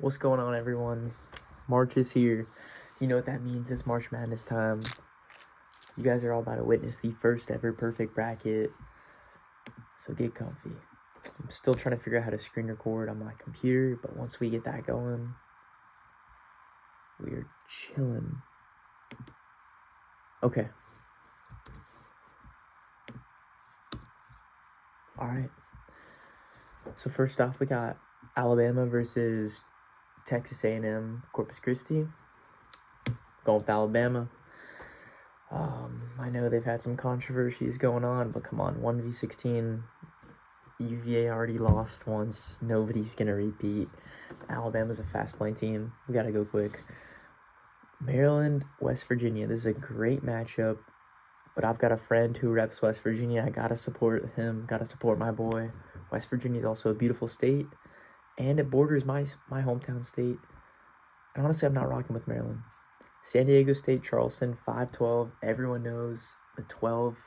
What's going on, everyone? March is here. You know what that means? It's March Madness time. You guys are all about to witness the first ever perfect bracket. So get comfy. I'm still trying to figure out how to screen record on my computer, but once we get that going, we're chilling. Okay. Alright. So first off, we got Alabama versus Texas A&M Corpus Christi. Going with Alabama. I know they've had some controversies going on, but come on, 1v16, UVA already lost once. Nobody's going to repeat. Alabama's a fast-playing team. We got to go quick. Maryland, West Virginia. This is a great matchup, but I've got a friend who reps West Virginia. I got to support him, got to support my boy. West Virginia is also a beautiful state, and it borders my hometown state. And honestly, I'm not rocking with Maryland. San Diego State, Charleston, 5-12. Everyone knows the 12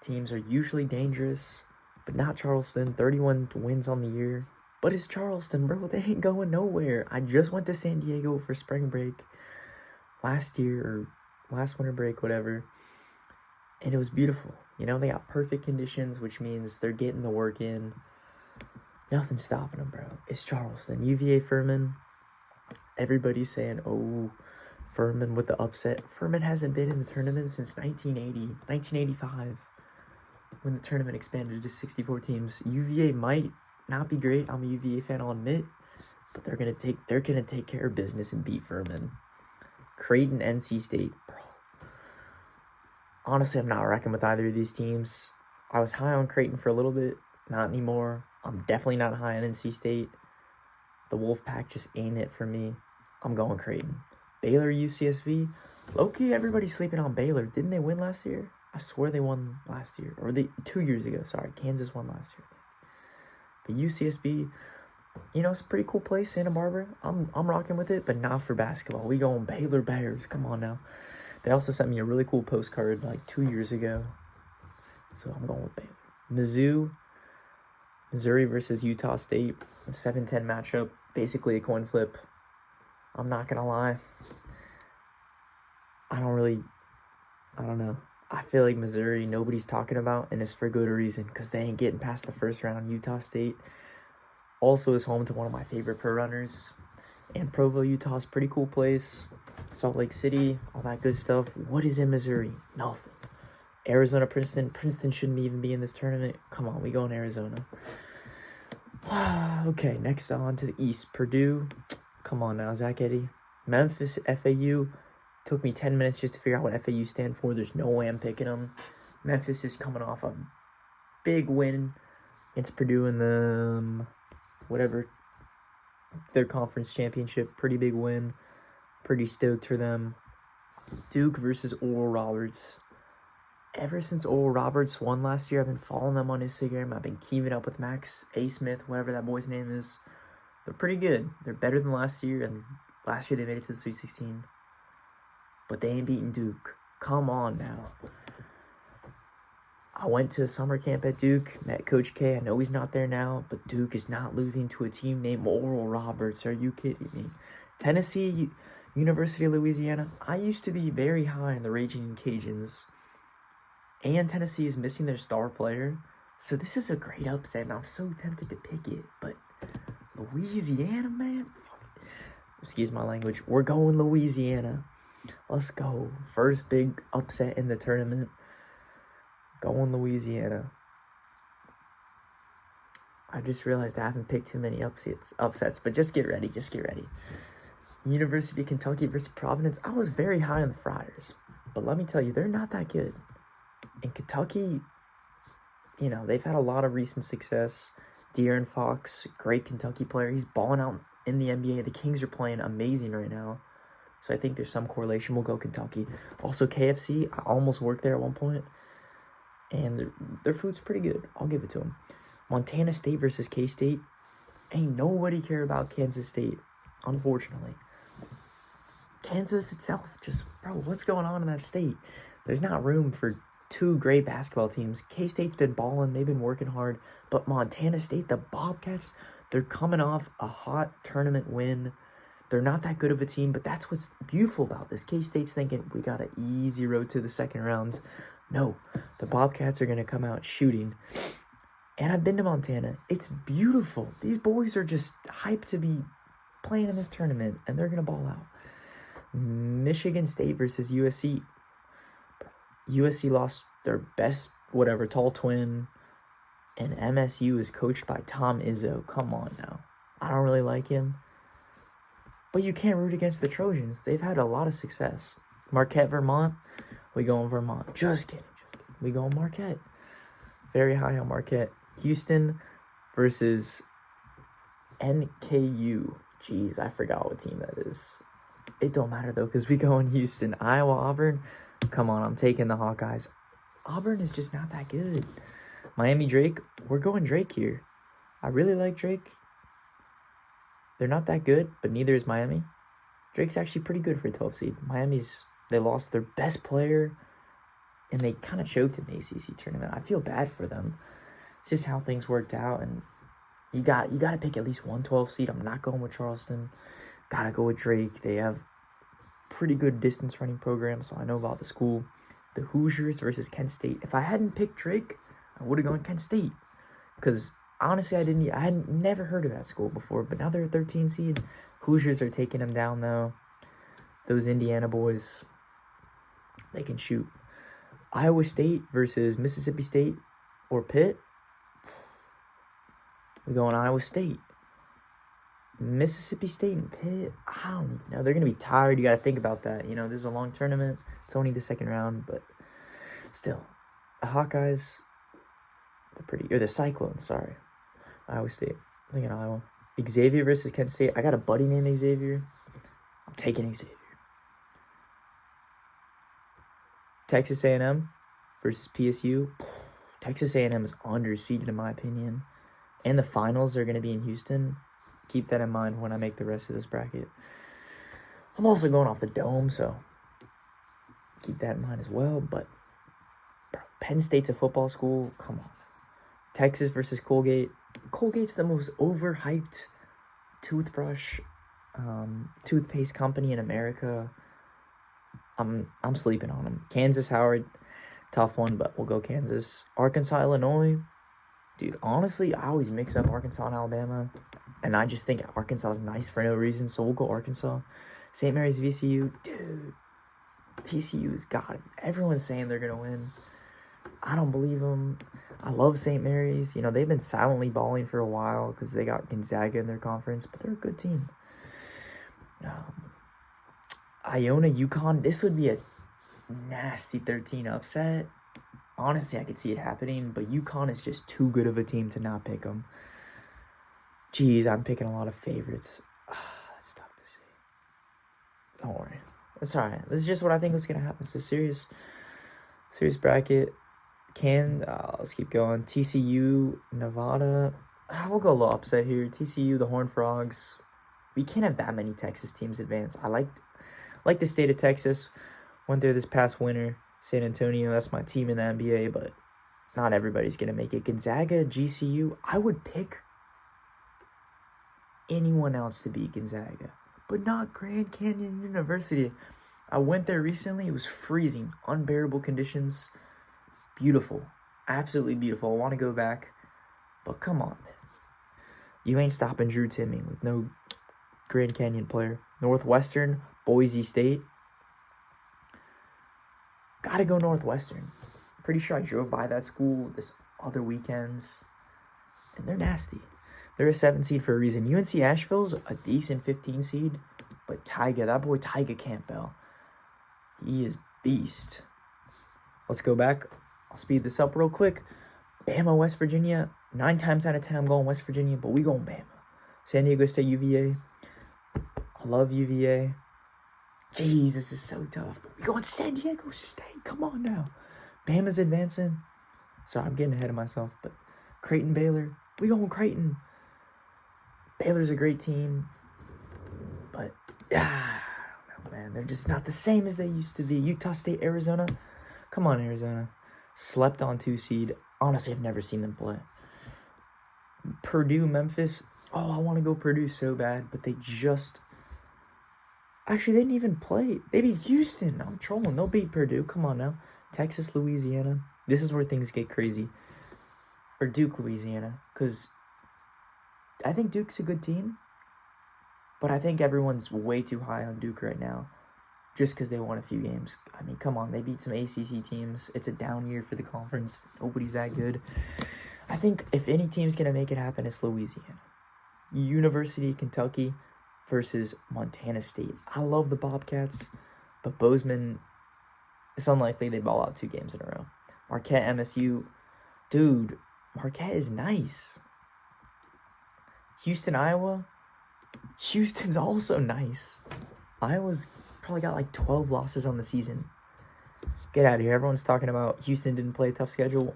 teams are usually dangerous, but not Charleston. 31 wins on the year. But it's Charleston, bro. They ain't going nowhere. I just went to San Diego for spring break last year, or last winter break, whatever. And it was beautiful. You know, they got perfect conditions, which means they're getting the work in. Nothing's stopping them, bro. It's Charleston. UVA Furman. Everybody's saying, oh, Furman with the upset. Furman hasn't been in the tournament since 1985, when the tournament expanded to 64 teams. UVA might not be great. I'm a UVA fan, I'll admit, but they're gonna take care of business and beat Furman. Creighton, NC State, bro. Honestly, I'm not reckoning with either of these teams. I was high on Creighton for a little bit, not anymore. I'm definitely not high on NC State. The Wolfpack just ain't it for me. I'm going Creighton. Baylor, UCSB. Low-key, everybody's sleeping on Baylor. Didn't they win last year? I swear they won last year. Or 2 years ago. Sorry, Kansas won last year. But UCSB, you know, it's a pretty cool place, Santa Barbara. I'm rocking with it, but not for basketball. We going Baylor Bears. Come on now. They also sent me a really cool postcard like 2 years ago. So I'm going with Baylor. Mizzou, Missouri versus Utah State. 7-10 matchup. Basically a coin flip. I'm not going to lie. I don't know. I feel like Missouri, nobody's talking about, and it's for good reason, because they ain't getting past the first round. Utah State also is home to one of my favorite pro runners. And Provo, Utah is a pretty cool place. Salt Lake City, all that good stuff. What is in Missouri? Nothing. Arizona, Princeton. Princeton shouldn't even be in this tournament. Come on, we go in Arizona. Okay, next on to the East. Purdue. Come on now, Zach Edey. Memphis, FAU. Took me 10 minutes just to figure out what FAU stand for. There's no way I'm picking them. Memphis is coming off a big win against Purdue in the, their conference championship. Pretty big win. Pretty stoked for them. Duke versus Oral Roberts. Ever since Oral Roberts won last year, I've been following them on Instagram. I've been keeping up with Max A. Smith, whatever that boy's name is. They're pretty good. They're better than last year, and last year they made it to the Sweet 16. But they ain't beating Duke. Come on now. I went to a summer camp at Duke, met Coach K. I know he's not there now, but Duke is not losing to a team named Oral Roberts. Are you kidding me? Tennessee, University of Louisiana. I used to be very high in the Raging Cajuns. And Tennessee is missing their star player. So this is a great upset, and I'm so tempted to pick it. But Louisiana, man. Excuse my language. We're going Louisiana. Let's go. First big upset in the tournament. Going Louisiana. I just realized I haven't picked too many upsets, but just get ready. University of Kentucky versus Providence. I was very high on the Friars, but let me tell you, they're not that good. In Kentucky, you know, they've had a lot of recent success. De'Aaron Fox, great Kentucky player. He's balling out in the NBA. The Kings are playing amazing right now. So I think there's some correlation. We'll go Kentucky. Also, KFC, I almost worked there at one point. And their food's pretty good. I'll give it to them. Montana State versus K-State. Ain't nobody care about Kansas State, unfortunately. Kansas itself, just, bro, what's going on in that state? There's not room for two great basketball teams. K-State's been balling. They've been working hard. But Montana State, the Bobcats, they're coming off a hot tournament win. They're not that good of a team, but that's what's beautiful about this. K-State's thinking, we got an easy road to the second rounds. No, the Bobcats are going to come out shooting. And I've been to Montana. It's beautiful. These boys are just hyped to be playing in this tournament, and they're going to ball out. Michigan State versus USC. USC lost their best, tall twin, and MSU is coached by Tom Izzo. Come on now. I don't really like him. But you can't root against the Trojans. They've had a lot of success. Marquette, Vermont. We go on Vermont. Just kidding. We go on Marquette. Very high on Marquette. Houston versus NKU. Jeez, I forgot what team that is. It don't matter, though, because we go in Houston. Iowa, Auburn. Come on, I'm taking the Hawkeyes. Auburn is just not that good. Miami, Drake. We're going Drake here. I really like Drake. They're not that good, but neither is Miami. Drake's actually pretty good for a 12 seed. They lost their best player, and they kind of choked in the ACC tournament. I feel bad for them. It's just how things worked out, and you got to pick at least one 12 seed. I'm not going with Charleston. Got to go with Drake. They have pretty good distance running program, so I know about the school. The Hoosiers versus Kent State. If I hadn't picked Drake, I would have gone Kent State, because honestly, I had never heard of that school before, but now they're a 13 seed. Hoosiers are taking them down, though. Those Indiana boys, they can shoot. Iowa State versus Mississippi State or Pitt. We go on Iowa State. Mississippi State and Pitt, I don't even know. They're going to be tired. You got to think about that. This is a long tournament. It's only the second round, but still. The Hawkeyes, the Cyclones, sorry. Iowa State. I think in Iowa. Xavier versus Kent State. I got a buddy named Xavier. I'm taking Xavier. Texas A&M versus PSU. Texas A&M is underseeded in my opinion. And the finals are going to be in Houston. Keep that in mind when I make the rest of this bracket. I'm also going off the dome, so keep that in mind as well. But Penn State's a football school. Come on. Texas versus Colgate. Colgate's the most overhyped toothpaste company in America. I'm sleeping on them. Kansas, Howard, tough one, but we'll go Kansas. Arkansas, Illinois. Dude, honestly, I always mix up Arkansas and Alabama, and I just think Arkansas is nice for no reason, so we'll go Arkansas. St. Mary's, VCU. Dude, VCU's got it. Everyone's saying they're going to win. I don't believe them. I love St. Mary's. They've been silently balling for a while because they got Gonzaga in their conference, but they're a good team. Iona, UConn. This would be a nasty 13 upset. Honestly, I could see it happening, but UConn is just too good of a team to not pick them. Jeez, I'm picking a lot of favorites. It's tough to say. Don't worry. It's all right. This is just what I think was going to happen. It's a serious bracket. Let's keep going. TCU, Nevada. We'll go a little upset here. TCU, the Horned Frogs. We can't have that many Texas teams advance. I like the state of Texas. Went there this past winter. San Antonio, that's my team in the NBA, but not everybody's going to make it. Gonzaga, GCU. I would pick anyone else to beat Gonzaga, but not Grand Canyon University. I went there recently. It was freezing. Unbearable conditions. Beautiful. Absolutely beautiful. I want to go back. But come on, man. You ain't stopping Drew Timme with no Grand Canyon player. Northwestern, Boise State. Gotta go Northwestern. Pretty sure I drove by that school this other weekends. And they're nasty. They're a 7 seed for a reason. UNC Asheville's a decent 15 seed. But that boy Tyga Campbell, he is beast. Let's go back. I'll speed this up real quick. Bama, West Virginia. 9 times out of 10, I'm going West Virginia, but we going Bama. San Diego State, UVA. I love UVA. Jeez, this is so tough. But we going San Diego State. Come on now. Bama's advancing. Sorry, I'm getting ahead of myself. But Creighton, Baylor. We going Creighton. Baylor's a great team. But, I don't know, man. They're just not the same as they used to be. Utah State, Arizona. Come on, Arizona. Slept on 2 seed. Honestly, I've never seen them play. Purdue, Memphis. Oh, I want to go Purdue so bad. But they just Actually, they didn't even play. They beat Houston. I'm trolling. They'll beat Purdue. Come on now. Texas, Louisiana. This is where things get crazy. Or Duke, Louisiana. Because I think Duke's a good team. But I think everyone's way too high on Duke right now. Just because they won a few games. I mean, come on. They beat some ACC teams. It's a down year for the conference. Nobody's that good. I think if any team's going to make it happen, it's Louisiana. University of Kentucky versus Montana State. I love the Bobcats, but Bozeman, it's unlikely they ball out 2 games in a row. Marquette, MSU. Dude, Marquette is nice. Houston, Iowa. Houston's also nice. Iowa's probably got like 12 losses on the season. Get out of here. Everyone's talking about Houston didn't play a tough schedule.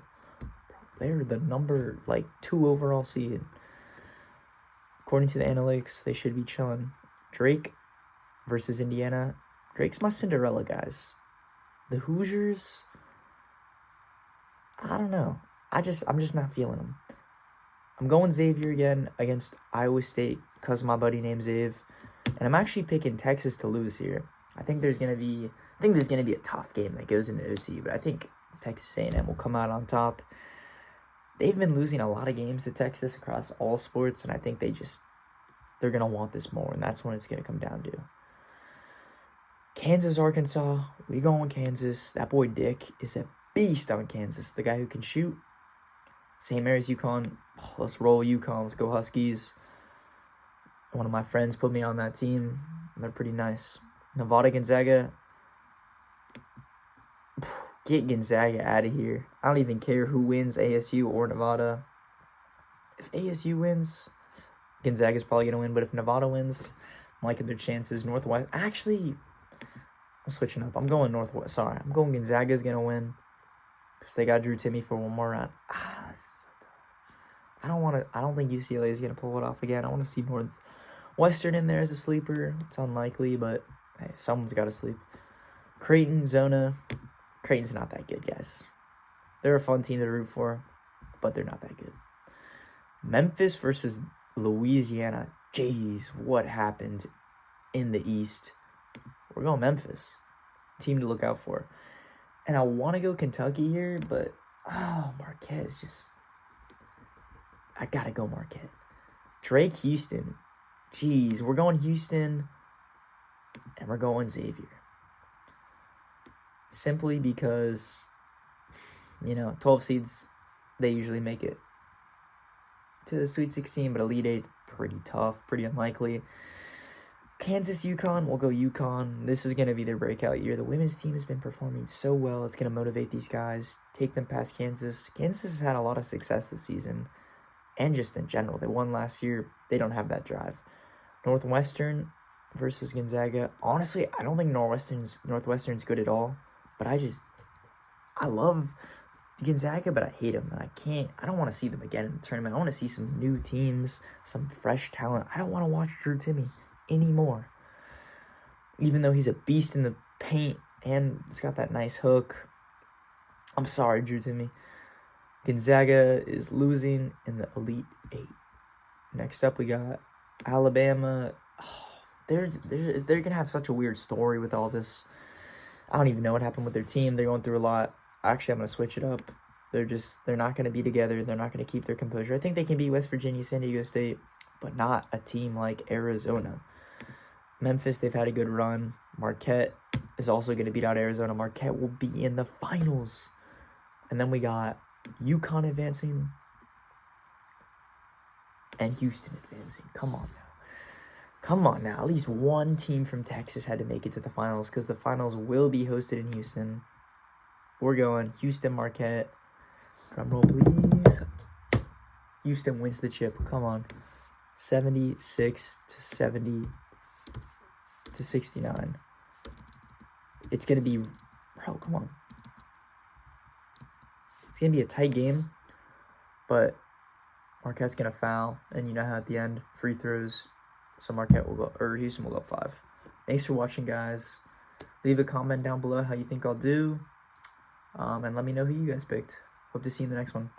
They're the number 2 overall seed. According to the analytics, they should be chilling. Drake versus Indiana. Drake's my Cinderella, guys. The Hoosiers, I don't know. I'm just not feeling them. I'm going Xavier again against Iowa State because of my buddy named Xav. And I'm actually picking Texas to lose here. I think there's gonna be a tough game that goes into OT, but I think Texas A&M will come out on top. They've been losing a lot of games to Texas across all sports, and I think they're going to want this more, and that's when it's going to come down to. Kansas, Arkansas, we going Kansas. That boy Dick is a beast on Kansas, the guy who can shoot. St. Mary's, UConn. Let's roll UConn. Let's go Huskies. One of my friends put me on that team. They're pretty nice. Nevada, Gonzaga. Get Gonzaga out of here. I don't even care who wins, ASU or Nevada. If ASU wins, Gonzaga's probably going to win. But if Nevada wins, I'm liking their chances. Northwest. Actually, I'm switching up. I'm going Northwest. Sorry. I'm going Gonzaga's going to win. Because they got Drew Timme for one more round. I don't think UCLA is going to pull it off again. I want to see Northwestern in there as a sleeper. It's unlikely, but hey, someone's got to sleep. Creighton, Zona. Creighton's not that good, guys. They're a fun team to root for, but they're not that good. Memphis versus Louisiana. Jeez, what happened in the East? We're going Memphis. Team to look out for. And I want to go Kentucky here, but Marquette is just... I gotta go Marquette. Drake, Houston. Jeez, we're going Houston, and we're going Xavier. Simply because, 12 seeds, they usually make it to the Sweet 16, but Elite 8, pretty tough, pretty unlikely. Kansas, UConn, we'll go UConn. This is going to be their breakout year. The women's team has been performing so well. It's going to motivate these guys, take them past Kansas. Kansas has had a lot of success this season, and just in general. They won last year. They don't have that drive. Northwestern versus Gonzaga. Honestly, I don't think Northwestern's good at all. But I love Gonzaga, but I hate them. And I don't want to see them again in the tournament. I want to see some new teams, some fresh talent. I don't want to watch Drew Timme anymore. Even though he's a beast in the paint and he's got that nice hook. I'm sorry, Drew Timme. Gonzaga is losing in the Elite 8. Next up, we got Alabama. They're going to have such a weird story with all this. I don't even know what happened with their team. They're going through a lot. Actually, I'm going to switch it up. They're not going to be together. They're not going to keep their composure. I think they can beat West Virginia, San Diego State, but not a team like Arizona. Memphis, they've had a good run. Marquette is also going to beat out Arizona. Marquette will be in the finals. And then we got UConn advancing and Houston advancing. Come on now. At least one team from Texas had to make it to the finals because the finals will be hosted in Houston. We're going Houston, Marquette. Drum roll, please. Houston wins the chip. Come on. 76-70 to 69. It's going to be... Bro, come on. It's going to be a tight game, but Marquette's going to foul, and you know how at the end, free throws... So Houston will go up 5. Thanks for watching, guys. Leave a comment down below how you think I'll do. And let me know who you guys picked. Hope to see you in the next one.